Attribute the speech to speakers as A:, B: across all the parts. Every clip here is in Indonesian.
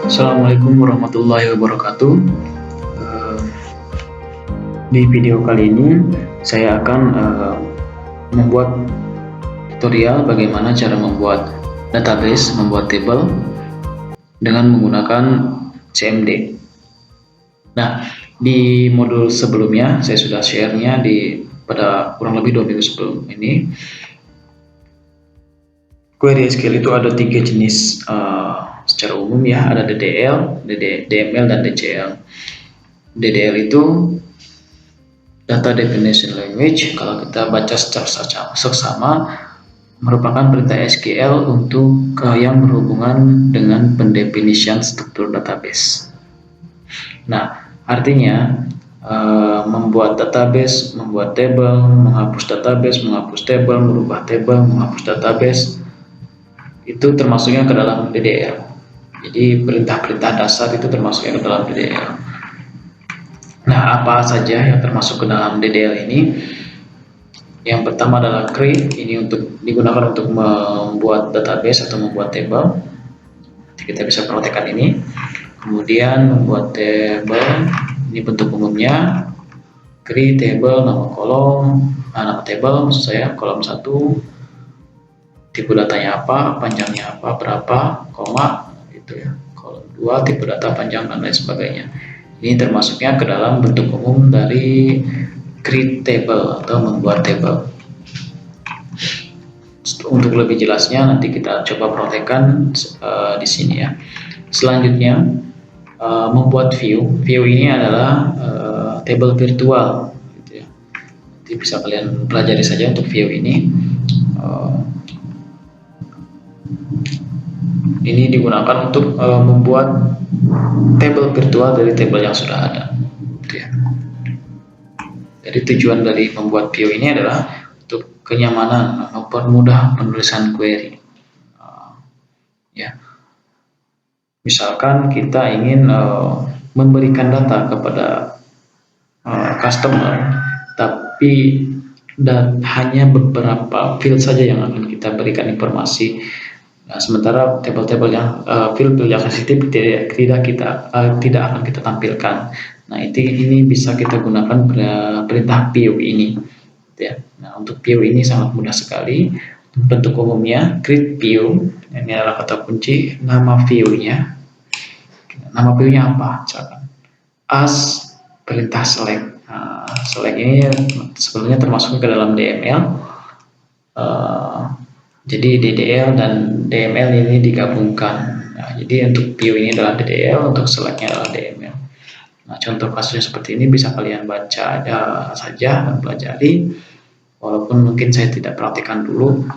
A: Assalamualaikum warahmatullahi wabarakatuh. Eh, Di video kali ini saya akan membuat tutorial bagaimana cara membuat database, membuat table dengan menggunakan CMD. Nah, di modul sebelumnya saya sudah share-nya pada kurang lebih 2 minggu sebelum ini. Query SQL itu ada 3 jenis secara umum ya, ada DDL, DML, dan DCL. DDL itu Data Definition Language, kalau kita baca secara seksama, merupakan perintah SQL untuk yang berhubungan dengan pendefinisian struktur database. Nah, artinya membuat database, membuat table, menghapus database, menghapus table, merubah table, menghapus database, itu termasuknya ke dalam DDL. Jadi perintah-perintah dasar itu termasuknya ke dalam DDL. Nah, apa saja yang termasuk ke dalam DDL ini? Yang pertama adalah create, ini digunakan untuk membuat database atau membuat table. Nanti kita bisa praktekkan ini. Kemudian membuat table, ini bentuk umumnya. Create table, nama kolom, nama table maksud saya, kolom 1, tipe datanya apa, panjangnya apa, berapa, koma, itu ya. Kolom 2, tipe data panjang dan lain sebagainya. Ini termasuknya ke dalam bentuk umum dari create table atau membuat table. Untuk lebih jelasnya nanti kita coba praktekkan di sini ya. Selanjutnya membuat view. View ini adalah table virtual, gitu ya. Nanti bisa kalian pelajari saja untuk view ini. Ini digunakan untuk membuat table virtual dari table yang sudah ada. Gitu ya. Jadi tujuan dari membuat view ini adalah untuk kenyamanan, mempermudah penulisan query. Ya, misalkan kita ingin memberikan data kepada customer, tapi hanya beberapa field saja yang akan kita berikan informasi. Nah, sementara table-table yang field yang sensitif tidak akan kita tampilkan. Nah, ini bisa kita gunakan perintah view ini. Ya. Nah, untuk view ini sangat mudah sekali. Bentuk umumnya create view, ini adalah kata kunci. Nama view-nya, nama view-nya apa? Misalkan as perintah select. Nah, select ini sebenarnya termasuk ke dalam DML. Jadi DDL dan DML ini digabungkan. Nah, jadi untuk view ini adalah DDL, untuk selectnya adalah DML. Nah, contoh kasusnya seperti ini bisa kalian baca saja dan pelajari, walaupun mungkin saya tidak praktikkan dulu.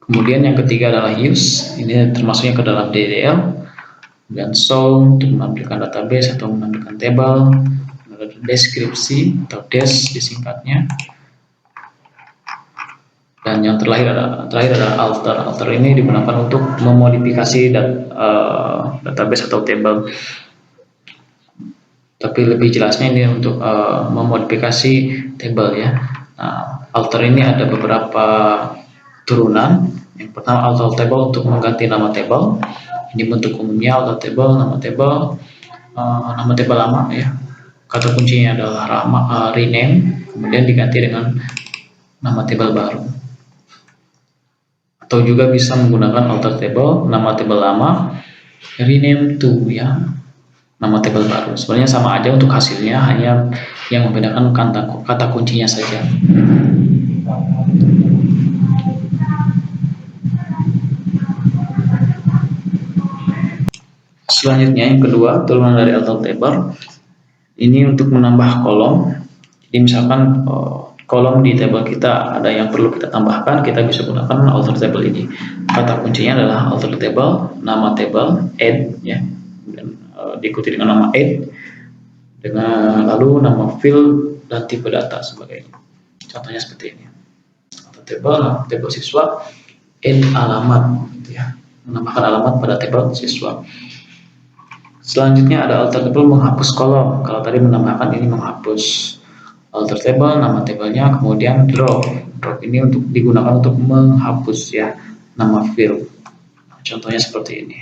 A: Kemudian yang ketiga adalah use, ini termasuknya ke dalam DDL, dan show untuk menampilkan database atau menampilkan table, deskripsi atau des disingkatnya, dan yang terakhir adalah alter. Alter ini digunakan untuk memodifikasi database atau table. Tapi lebih jelasnya ini untuk memodifikasi table ya. Nah, alter ini ada beberapa turunan. Yang pertama alter table untuk mengganti nama table. Ini bentuk umumnya alter table, nama table lama ya. Kata kuncinya adalah rename, kemudian diganti dengan nama table baru. Atau juga bisa menggunakan alter table, nama table lama, rename to ya, nama table baru. Sebenarnya sama aja untuk hasilnya, hanya yang membedakan kata kuncinya saja. Selanjutnya yang kedua, turunan dari alter table. Ini untuk menambah kolom. Jadi misalkan kolom di table kita ada yang perlu kita tambahkan, kita bisa gunakan alter table ini. Kata kuncinya adalah alter table, nama table, add ya, dan diikuti dengan nama add, dengan lalu nama field dan tipe data sebagainya. Contohnya seperti ini. Alter table, nama table siswa, add alamat, gitu ya, menambahkan alamat pada table siswa. Selanjutnya ada alter table menghapus kolom. Kalau tadi menambahkan, ini menghapus. alter table, nama tabelnya, kemudian drop. Drop ini untuk digunakan untuk menghapus ya nama field. Contohnya seperti ini.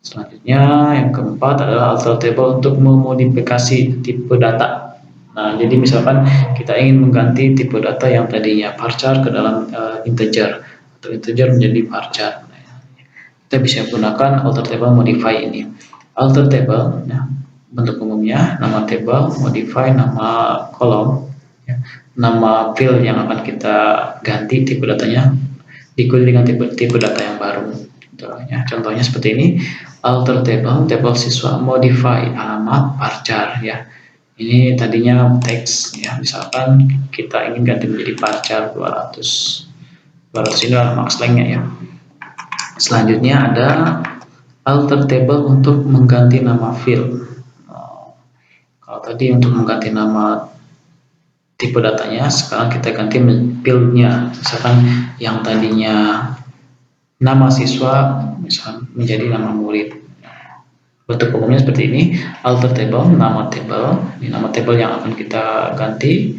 A: Selanjutnya yang keempat adalah alter table untuk memodifikasi tipe data. Nah, jadi misalkan kita ingin mengganti tipe data yang tadinya varchar ke dalam integer atau integer menjadi varchar. Kita bisa gunakan alter table modify ini. Alter table, ya, bentuk umumnya nama table, modify nama kolom, ya, nama field yang akan kita ganti tipe datanya diikuti dengan tipe data yang baru. Contohnya seperti ini, alter table, tabel siswa, modify alamat varchar ya. Ini tadinya teks ya, misalkan kita ingin ganti menjadi varchar 200 ini adalah max length-nya ya. Selanjutnya ada alter table untuk mengganti nama field. Kalau tadi untuk mengganti nama tipe datanya, sekarang kita ganti field-nya. Misalkan yang tadinya nama siswa misalkan menjadi nama murid. Bentuk umumnya seperti ini, alter table, nama table, ini nama table yang akan kita ganti.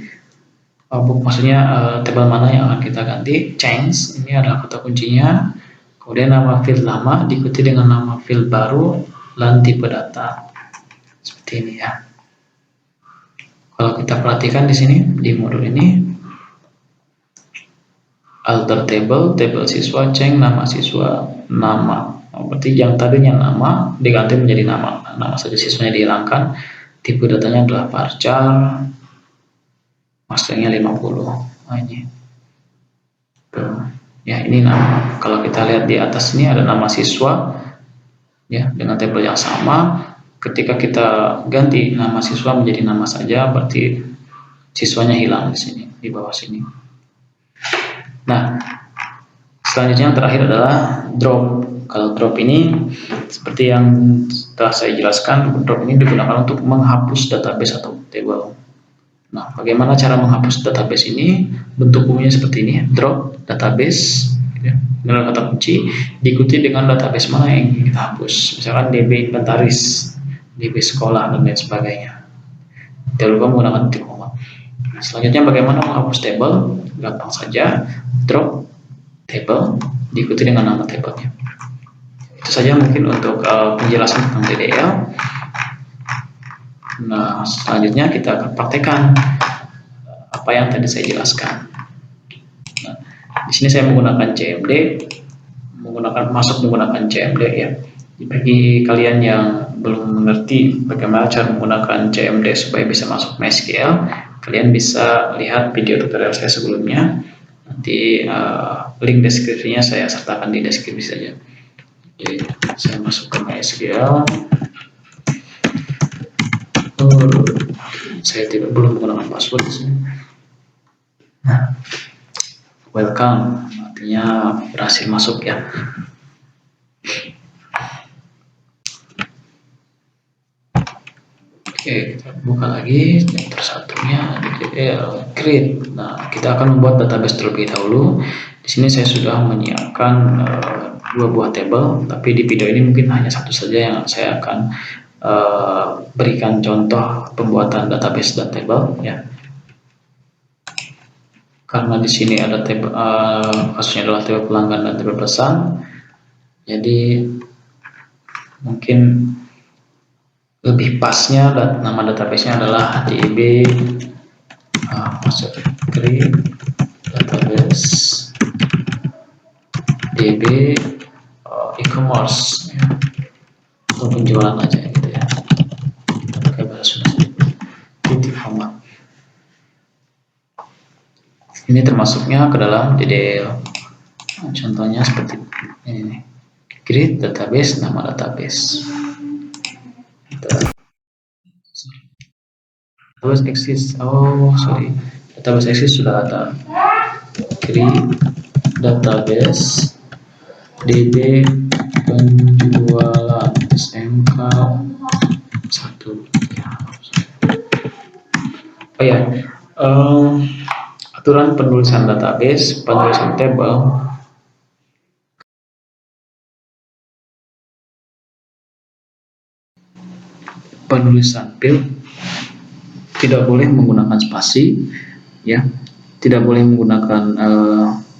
A: Maksudnya table mana yang akan kita ganti, change, ini adalah kata kuncinya. Kemudian nama field lama diikuti dengan nama field baru dan tipe data. Seperti ini ya. Kalau kita perhatikan di sini di modul ini, alter table, tabel siswa, change nama siswa, nama. Berarti yang tadinya nama diganti menjadi nama saja, siswanya dihilangkan. Tipe datanya adalah varchar, maksudnya 50. Nah, ini. Ya, ini nama. Kalau kita lihat di atas ini ada nama siswa, ya dengan tabel yang sama. Ketika kita ganti nama siswa menjadi nama saja, berarti siswanya hilang di sini, di bawah sini. Nah, selanjutnya yang terakhir adalah drop. Kalau drop ini seperti yang telah saya jelaskan, drop ini digunakan untuk menghapus database atau table. Nah, bagaimana cara menghapus database ini? Bentuk umumnya seperti ini, drop database, dengan kata kunci, diikuti dengan database mana yang ingin kita hapus. Misalkan DB inventaris, DB sekolah, dan lain sebagainya. Jangan lupa menggunakan titik koma. Selanjutnya bagaimana menghapus table? Gampang saja, drop table diikuti dengan nama tabelnya. Itu saja mungkin untuk penjelasan tentang DDL. Nah, selanjutnya kita akan praktekkan apa yang tadi saya jelaskan. Nah, di sini saya menggunakan CMD, masuk menggunakan CMD ya. Bagi kalian yang belum mengerti bagaimana cara menggunakan CMD supaya bisa masuk MySQL, kalian bisa lihat video tutorial saya sebelumnya. Nanti link deskripsinya saya sertakan di deskripsi saja. Oke, saya masuk ke MySQL. Saya belum menggunakan password di sini. Nah, welcome, artinya berhasil masuk ya. Oke, kita buka lagi chapter satunya, DDL create. Nah, kita akan membuat database terlebih dahulu. Di sini saya sudah menyiapkan dua buah table, tapi di video ini mungkin hanya satu saja yang saya akan berikan contoh pembuatan database dan table ya. Karena di sini ada table, kasusnya adalah table pelanggan dan table pesan, jadi mungkin lebih pasnya nama databasenya adalah DB create database DB e-commerce ya. Untuk penjualan aja gitu ya, pakai bahasa titik koma. Ini termasuknya ke dalam DDL. Contohnya seperti ini, create database, nama database. Database exist, database exist sudah ada. Create database DB penjualan SMK 1. Oh ya, aturan penulisan database, penulisan table, penulisan field, tidak boleh menggunakan spasi, ya, tidak boleh menggunakan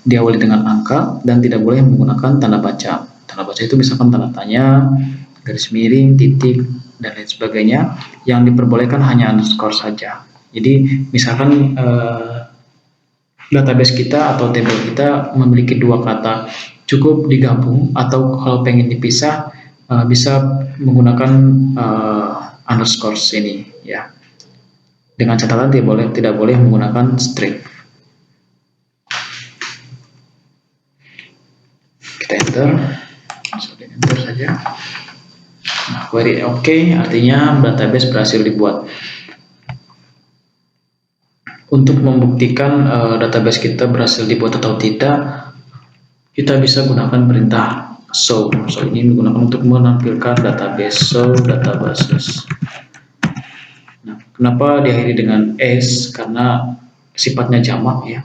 A: diawali dengan angka, dan tidak boleh menggunakan tanda baca. Tanda baca itu misalkan tanda tanya, garis miring, titik, dan lain sebagainya. Yang diperbolehkan hanya underscore saja. Jadi misalkan database kita atau table kita memiliki dua kata, cukup digabung, atau kalau pengen dipisah bisa menggunakan underscore ini, ya. Dengan catatan tidak boleh menggunakan string. Kita enter, enter saja. Nah, query oke, artinya database berhasil dibuat. Untuk membuktikan database kita berhasil dibuat atau tidak, kita bisa gunakan perintah show. So ini digunakan untuk menampilkan database, show databases. Nah, kenapa diakhiri dengan s? Karena sifatnya jamak, ya.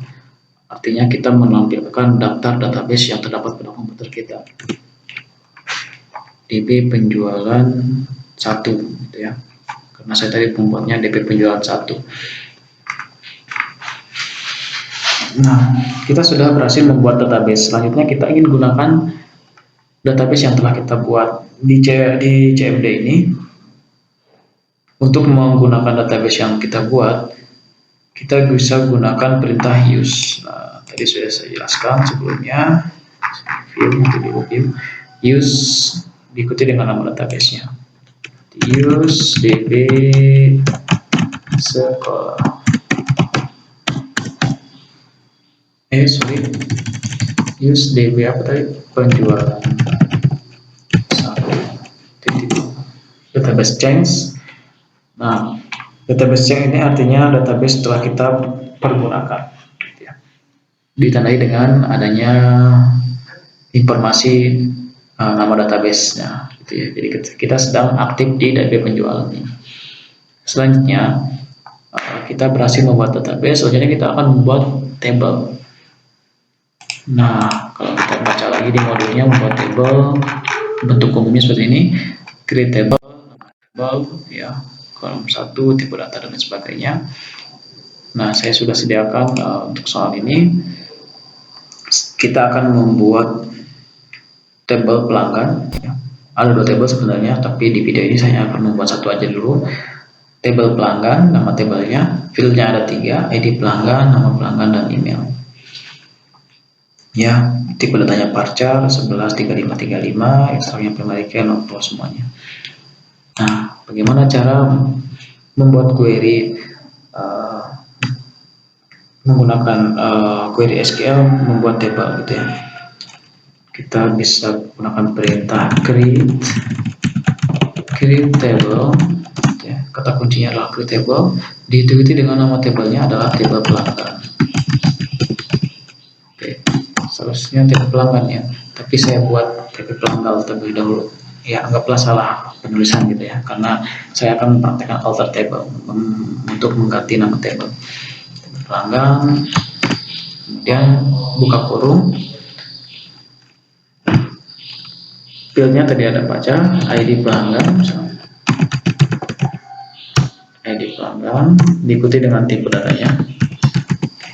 A: Artinya kita menampilkan daftar database yang terdapat pada komputer kita. DB penjualan 1, gitu ya. Karena saya tadi membuatnya DB penjualan 1. Nah, kita sudah berhasil membuat database. Selanjutnya kita ingin gunakan database yang telah kita buat di CMD ini. Untuk menggunakan database yang kita buat, kita bisa gunakan perintah use. Nah, tadi sudah saya jelaskan sebelumnya. Use diikuti dengan nama database-nya. Use db sekolah. Use db apa tadi? Penjualan 1. Database change. Nah, database change ini artinya database setelah kita pergunakan, ya. Ditandai dengan adanya informasi nama database-nya, gitu ya. Jadi kita sedang aktif di DB penjualan ini. Selanjutnya kita berhasil membuat database. Selanjutnya kita akan membuat table. Nah, kalau kita baca lagi di modulnya, membuat table, bentuk umumnya seperti ini: create table, nama table, ya, kolom 1, tipe data, dan sebagainya. Nah, saya sudah sediakan untuk soal ini. Kita akan membuat table pelanggan, ya. Ada 2 table sebenarnya, tapi di video ini saya akan membuat 1 aja dulu. Table pelanggan, nama tabelnya, fieldnya ada 3, ID pelanggan, nama pelanggan, dan email. Ya, tipe datanya varchar 113535, ekstraknya primary key, notable semuanya. Nah, bagaimana cara membuat query menggunakan query SQL membuat table, gitu ya. Kita bisa gunakan perintah create table, ya. Kata kuncinya adalah create table, diikuti dengan nama tabelnya adalah table pelanggan. Oke, seharusnya table pelanggan, ya, tapi saya buat table pelanggan terlebih dahulu. Ya, anggaplah salah penulisan, gitu ya, karena saya akan mempraktekkan alter table untuk mengganti nama table. Table pelanggan, kemudian buka kurung, fieldnya tadi ada baca, ID pelanggan, misalnya. ID pelanggan diikuti dengan tipe datanya.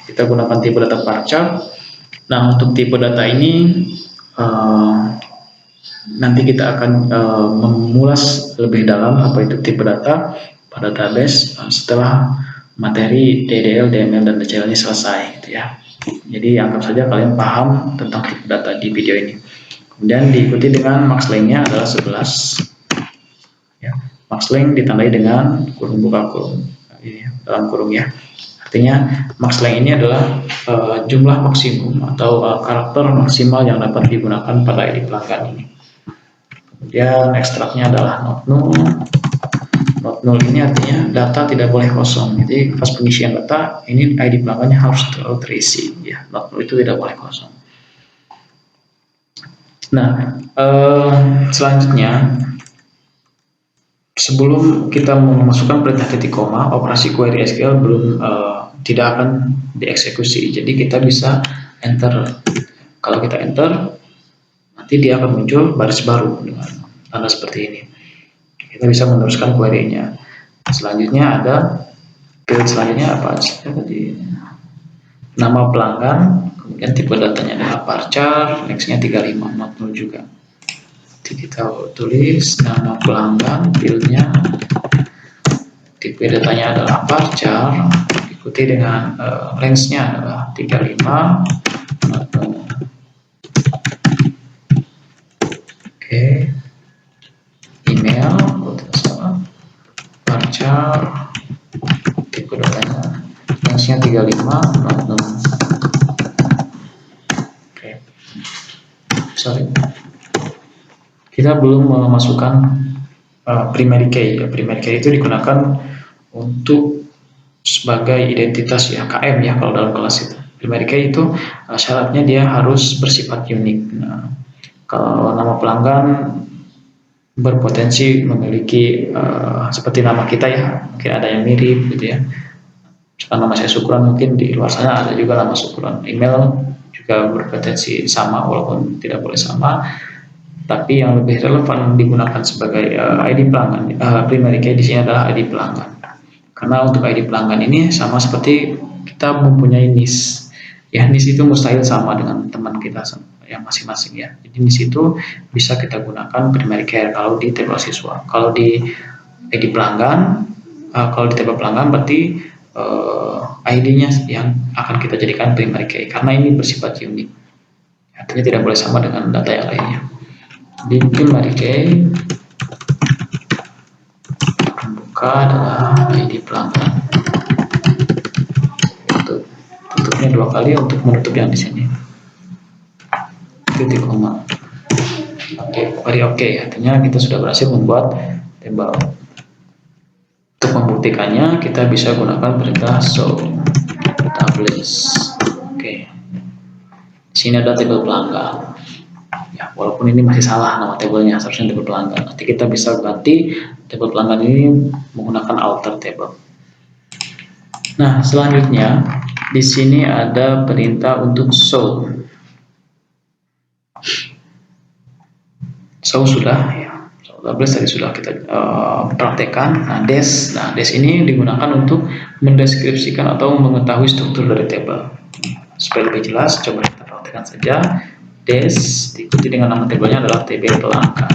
A: Kita gunakan tipe data varchar. Nah, untuk tipe data ini nanti kita akan mengulas lebih dalam apa itu tipe data pada database setelah materi DDL, DML, dan DCL ini selesai, gitu ya. Jadi anggap saja kalian paham tentang tipe data di video ini. Kemudian diikuti dengan max length-nya adalah 11, ya. Max length ditandai dengan kurung buka kurung, ini dalam kurung, ya. Artinya max length ini adalah jumlah maksimum atau karakter maksimal yang dapat digunakan pada ID pelanggan ini. Kemudian ekstraknya adalah not null. Not null ini artinya data tidak boleh kosong. Jadi pas pengisian data ini ID pelanggannya harus terisi, ya. Not null itu tidak boleh kosong. Nah, selanjutnya, sebelum kita memasukkan perintah titik koma, operasi query SQL tidak akan dieksekusi. Jadi kita bisa enter. Kalau kita enter, nanti dia akan muncul baris baru dengan tanda seperti ini. Kita bisa meneruskan query-nya. Selanjutnya ada Field selanjutnya apa aja tadi? Nama pelanggan, kemudian tipe datanya adalah varchar, nextnya 35, not null juga. Jadi kita tulis nama pelanggan, fieldnya, tipe datanya adalah varchar, diikuti dengan lengthnya adalah 35, not null. Oke, email, varchar, tipe datanya, lengthnya 35, not null. Oke, sorry. Kita belum memasukkan primary key. Primary key itu digunakan untuk sebagai identitas ya, KM ya kalau dalam kelas itu. Primary key itu syaratnya dia harus bersifat unik. Nah, kalau nama pelanggan berpotensi memiliki seperti nama kita ya, mungkin ada yang mirip gitu ya. Misalkan nama saya Sukron, mungkin di luar sana ada juga nama Sukron. Email juga berpotensi sama walaupun tidak boleh sama. Tapi yang lebih relevan digunakan sebagai ID pelanggan, primary key di sini adalah ID pelanggan. Karena untuk ID pelanggan ini sama seperti kita mempunyai NIS. Ya, NIS itu mustahil sama dengan teman kita yang masing-masing ya. Jadi NIS itu bisa kita gunakan primary key kalau di tabel siswa. Kalau di ID pelanggan, kalau di tabel pelanggan berarti ID-nya yang akan kita jadikan primary key karena ini bersifat unik. Artinya tidak boleh sama dengan data yang lainnya. Di primary key buka adalah ID pelanggan. Tutupnya 2 kali untuk menutup yang di sini. Titik koma. Oke, very oke. Artinya kita sudah berhasil membuat tabel. Untuk membuktikannya kita bisa gunakan perintah show tables. Oke. Di sini ada tabel pelanggan. Ya, walaupun ini masih salah nama tabelnya, seharusnya tabel pelanggan. Nanti kita bisa ganti tabel pelanggan ini menggunakan alter table. Nah, selanjutnya di sini ada perintah untuk show. Show sudah ya. Show tables tadi sudah kita praktekkan. Nah, des ini digunakan untuk mendeskripsikan atau mengetahui struktur dari tabel. Supaya lebih jelas, coba kita praktekkan saja. Des diikuti dengan nama tabelnya adalah TB pelanggan.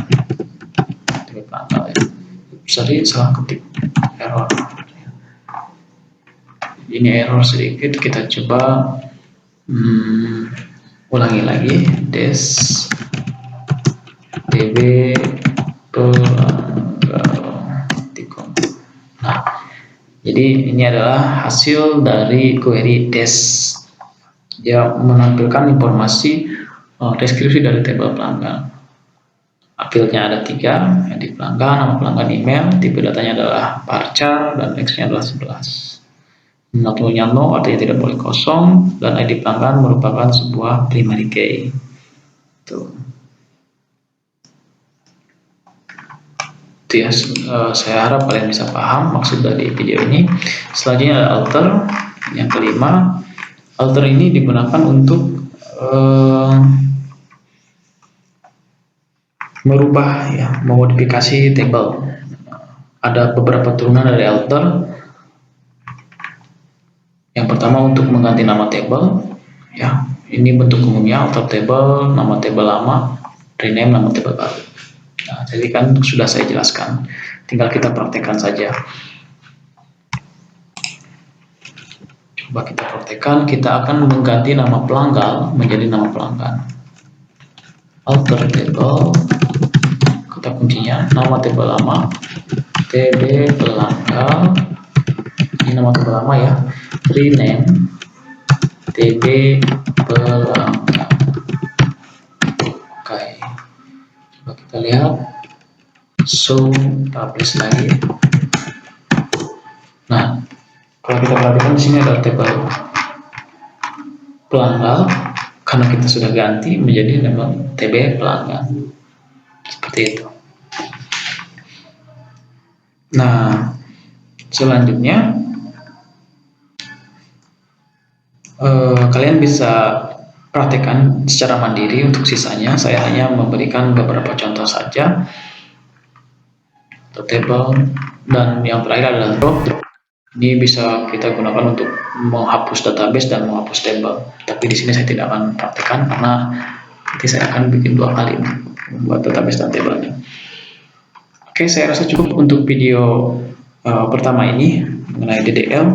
A: TB pelanggan ya. Sorry, salah ketik, error. Ini error sedikit, kita coba ulangi lagi. Des TB pelanggan. Nah, jadi ini adalah hasil dari query des. Dia menampilkan informasi deskripsi dari tabel pelanggan. Fieldnya ada 3, ID pelanggan, nama pelanggan, email, tipe datanya adalah varchar dan X-nya adalah 11. Not null-nya no, artinya tidak boleh kosong, dan ID pelanggan merupakan sebuah primary key. Tuh. Itu ya, saya harap kalian bisa paham maksud dari video ini. Selanjutnya ada alter, yang kelima. Alter ini digunakan untuk merubah ya, memodifikasi tabel. Ada beberapa turunan dari alter. Yang pertama untuk mengganti nama tabel ya. Ini bentuk umumnya alter table, nama tabel lama, rename nama tabel baru. Nah, jadi kan sudah saya jelaskan. Tinggal kita praktekkan saja. Coba kita praktekkan, kita akan mengganti nama pelanggan menjadi nama pelanggan. Alter table, kata kuncinya nama tabel lama, TB pelanggan, ini nama tabel lama ya, rename TB pelanggan. Oke, coba kita lihat, show publish lagi. Nah, kalau kita perhatikan di sini ada tabel pelanggan karena kita sudah ganti menjadi nama TB pelanggan. Seperti itu. Nah, selanjutnya kalian bisa praktekkan secara mandiri. Untuk sisanya saya hanya memberikan beberapa contoh saja. Table dan yang terakhir adalah drop. Ini bisa kita gunakan untuk menghapus database dan menghapus table. Tapi di sini saya tidak akan praktekkan karena nanti saya akan bikin 2 kali membuat database dan tabelnya. Oke, saya rasa cukup untuk video pertama ini mengenai DDL.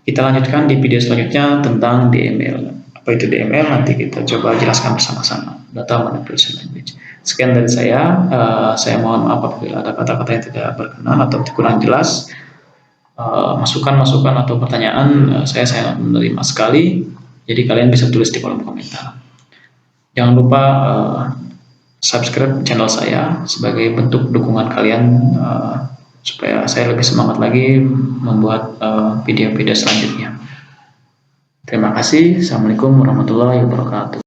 A: Kita lanjutkan di video selanjutnya tentang DML. Apa itu DML? Nanti kita coba jelaskan bersama-sama. Data Manipulation Language. Sekian dari saya. Saya mohon maaf apabila ada kata-kata yang tidak berkenan atau kurang jelas. Masukan-masukan atau pertanyaan saya sangat menerima sekali. Jadi kalian bisa tulis di kolom komentar. Jangan lupa subscribe channel saya sebagai bentuk dukungan kalian supaya saya lebih semangat lagi membuat video-video selanjutnya. Terima kasih. Assalamualaikum warahmatullahi wabarakatuh.